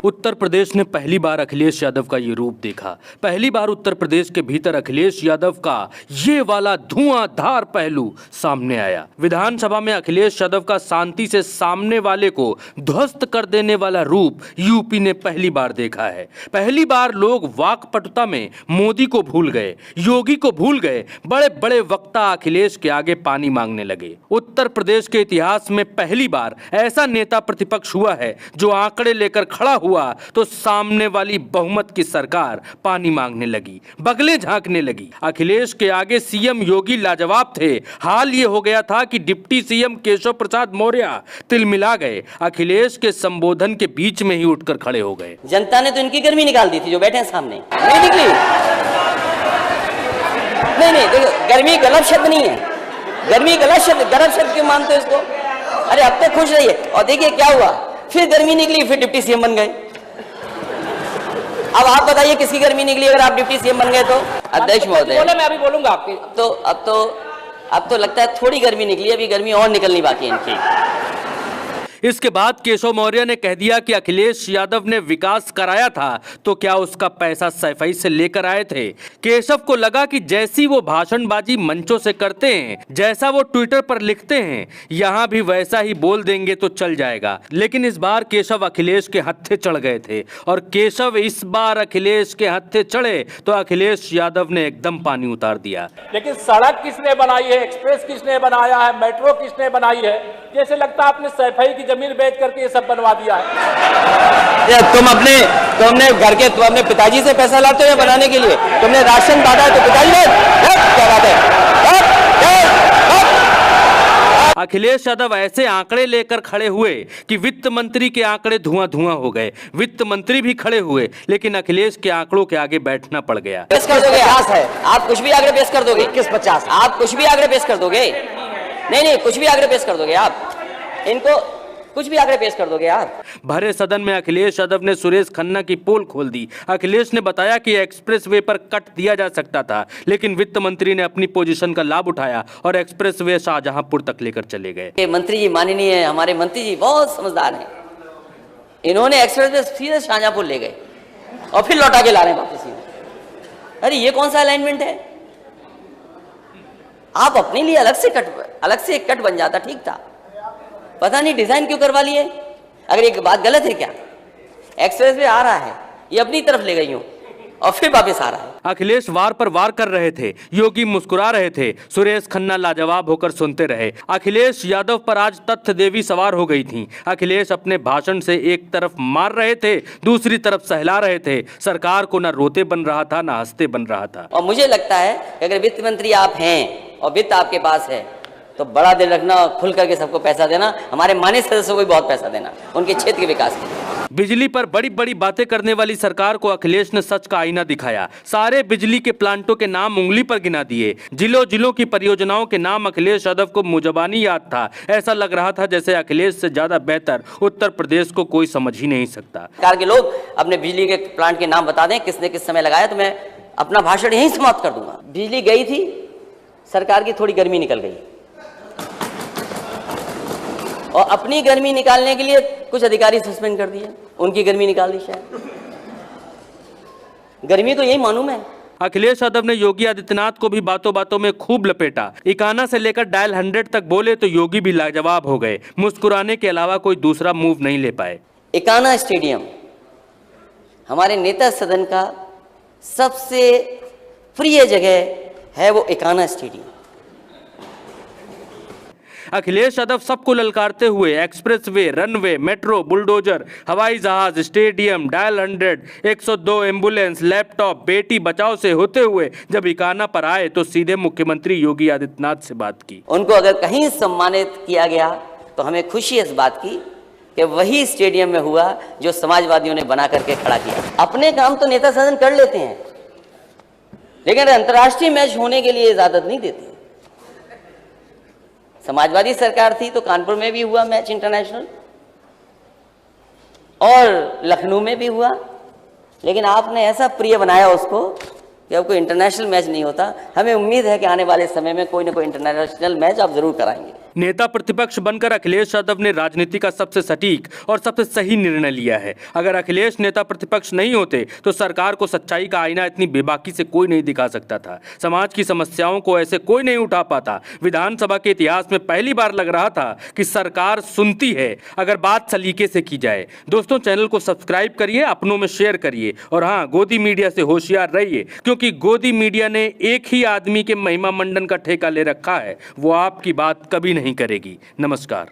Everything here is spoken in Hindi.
उत्तर प्रदेश ने पहली बार अखिलेश यादव का ये रूप देखा। पहली बार उत्तर प्रदेश के भीतर अखिलेश यादव का ये वाला धुआंधार पहलू सामने आया। विधानसभा में अखिलेश यादव का शांति से सामने वाले को ध्वस्त कर देने वाला रूप यूपी ने पहली बार देखा है। पहली बार लोग वाकपटुता में मोदी को भूल गए, योगी को भूल गए, बड़े बड़े वक्ता अखिलेश के आगे पानी मांगने लगे। उत्तर प्रदेश के इतिहास में पहली बार ऐसा नेता प्रतिपक्ष हुआ है जो आंकड़े लेकर खड़ा हुआ तो सामने वाली बहुमत की सरकार पानी मांगने लगी, बगले झांकने लगी। अखिलेश के आगे सीएम योगी लाजवाब थे। हाल ये हो गया था कि डिप्टी सीएम केशव प्रसाद मौर्य तिलमिला गए, अखिलेश के संबोधन के बीच में ही उठकर खड़े हो गए। जनता ने तो इनकी गर्मी निकाल दी थी, जो बैठे हैं सामने नहीं निकली। नहीं देखो, गर्मी गलत शब्द नहीं है, गर्मी गलत शब्द क्यों मानते हो इसको? अरे अब तो खुश रहिए। और देखिए क्या हुआ, फिर गर्मी निकली, फिर डिप्टी सीएम बन गए। अब आप बताइए किसकी गर्मी निकली अगर आप डिप्टी सीएम बन गए तो? अध्यक्ष महोदय, मैं अभी बोलूंगा आपके। अब तो लगता है थोड़ी गर्मी निकली, अभी गर्मी और निकलनी बाकी है इनकी। इसके बाद केशव मौर्य ने कह दिया कि अखिलेश यादव ने विकास कराया था तो क्या उसका पैसा सफाई से लेकर आए थे। केशव को लगा कि जैसी वो भाषणबाजी मंचों से करते हैं, जैसा वो ट्विटर पर लिखते हैं, यहाँ भी वैसा ही बोल देंगे तो चल जाएगा। लेकिन इस बार केशव अखिलेश के हत्थे चढ़ गए थे और केशव इस बार अखिलेश के हत्थे चढ़े तो अखिलेश यादव ने एकदम पानी उतार दिया। लेकिन सड़क किसने बनाई है, एक्सप्रेस किसने बनाया है, मेट्रो किसने बनाई है? जैसे लगता है आपने सफाई की जमीन बेच करके ये सब बनवा दिया है। तुम अपने पिताजी से पैसा लाते हो बनाने के लिए? तुमने राशन बांटा है तो पिताजी ने क्या बात है? अखिलेश यादव ऐसे आंकड़े लेकर खड़े हुए कि वित्त मंत्री के आंकड़े धुआं धुआं हो गए। वित्त मंत्री भी खड़े हुए लेकिन अखिलेश के आंकड़ों के आगे बैठना पड़ गया। पेश कर दोगे आप कुछ भी आंकड़े पेश कर दोगे? किस 50? आप कुछ भी आंकड़े पेश कर दोगे? नहीं कुछ भी आंकड़े पेश कर दोगे आप? इनको कुछ भी आंकड़े पेश कर दोगे आप? भरे सदन में अखिलेश यादव ने सुरेश खन्ना की पोल खोल दी। अखिलेश ने बताया कि एक्सप्रेसवे पर कट दिया जा सकता था, लेकिन वित्त मंत्री ने अपनी पोजीशन का लाभ उठाया और एक्सप्रेसवे शाहजहांपुर तक लेकर चले गए। मंत्री जी माननीय है, हमारे मंत्री जी बहुत समझदार हैं। इन्होंने एक्सप्रेसवे सीधे शाहजहांपुर ले गए और फिर लौटा के ला रहे हैं वापस। अरे ये कौन सा अलाइनमेंट है? आप अपने लिए अलग से कट बन जाता, ठीक था। पता नहीं डिजाइन क्यों करवा लिए। अगर एक बात गलत है क्या? एक्सप्रेसवे आ रहा है, ये अपनी तरफ ले गई हूं और फिर वापस आ रहा है। अखिलेश वार पर वार कर रहे थे, योगी मुस्कुरा रहे थे, सुरेश खन्ना लाजवाब होकर सुनते रहे। अखिलेश यादव पर आज तथ्य देवी सवार हो गई थी। अखिलेश अपने भाषण से एक तरफ मार रहे थे, दूसरी तरफ सहला रहे थे। सरकार को ना रोते बन रहा था ना हंसते बन रहा था। और मुझे लगता है कि अगर वित्त मंत्री आप हैं और वित्त आपके पास है तो बड़ा दिल रखना और खुल करके सबको पैसा देना। हमारे माननीय सदस्यों को भी बहुत पैसा देना उनके क्षेत्र के विकास के लिए। बिजली पर बड़ी बड़ी बातें करने वाली सरकार को अखिलेश ने सच का आईना दिखाया। सारे बिजली के प्लांटों के नाम उंगली पर गिना दिए। जिलों की परियोजनाओं के नाम अखिलेश यादव को मुजबानी याद था। ऐसा लग रहा था जैसे अखिलेश से ज्यादा बेहतर उत्तर प्रदेश को कोई समझ ही नहीं सकता। सरकार के लोग अपने बिजली के प्लांट के नाम बता दें किसने किस समय लगाया तो मैं अपना भाषण यहीं समाप्त कर दूंगा। बिजली गई थी, सरकार की थोड़ी गर्मी निकल गई और अपनी गर्मी निकालने के लिए कुछ अधिकारी सस्पेंड कर दिए, उनकी गर्मी निकाल दी। शायद गर्मी तो यही मालूम है। अखिलेश यादव ने योगी आदित्यनाथ को भी बातों बातों में खूब लपेटा। इकाना से लेकर डायल 100 तक बोले तो योगी भी लाजवाब हो गए। मुस्कुराने के अलावा कोई दूसरा मूव नहीं ले पाए। इकाना स्टेडियम हमारे नेता सदन का सबसे प्रिय जगह है, वो इकाना स्टेडियम। अखिलेश यादव सबको ललकारते हुए एक्सप्रेसवे, रनवे, मेट्रो, बुलडोजर, हवाई जहाज, stadium, dial 100, 102 ambulance, laptop, Beti Bachao से होते हुए जब इकाना पर आए तो सीधे मुख्यमंत्री योगी आदित्यनाथ से बात की। उनको अगर कहीं सम्मानित किया गया तो हमें खुशी है इस बात की कि वही स्टेडियम में हुआ जो समाजवादियों ने बना करके खड़ा किया। अपने काम तो नेता सदन कर लेते हैं, लेकिन अंतर्राष्ट्रीय मैच होने के लिए इजाजत नहीं देते। समाजवादी सरकार थी तो कानपुर में भी हुआ मैच इंटरनेशनल और लखनऊ में भी हुआ, लेकिन आपने ऐसा प्रिय बनाया उसको कि अब कोई इंटरनेशनल मैच नहीं होता। हमें उम्मीद है कि आने वाले समय में कोई ना कोई इंटरनेशनल मैच आप जरूर कराएंगे। नेता प्रतिपक्ष बनकर अखिलेश यादव ने राजनीति का सबसे सटीक और सबसे सही निर्णय लिया है। अगर अखिलेश नेता प्रतिपक्ष नहीं होते तो सरकार को सच्चाई का आईना इतनी बेबाकी से कोई नहीं दिखा सकता था। समाज की समस्याओं को ऐसे कोई नहीं उठा पाता। विधानसभा के इतिहास में पहली बार लग रहा था कि सरकार सुनती है अगर बात सलीके से की जाए। दोस्तों, चैनल को सब्सक्राइब करिए, अपनों में शेयर करिए और हाँ, गोदी मीडिया से होशियार रहिए, क्योंकि गोदी मीडिया ने एक ही आदमी के महिमा मंडन का ठेका ले रखा है। वो आपकी बात कभी नहीं करेगी। नमस्कार।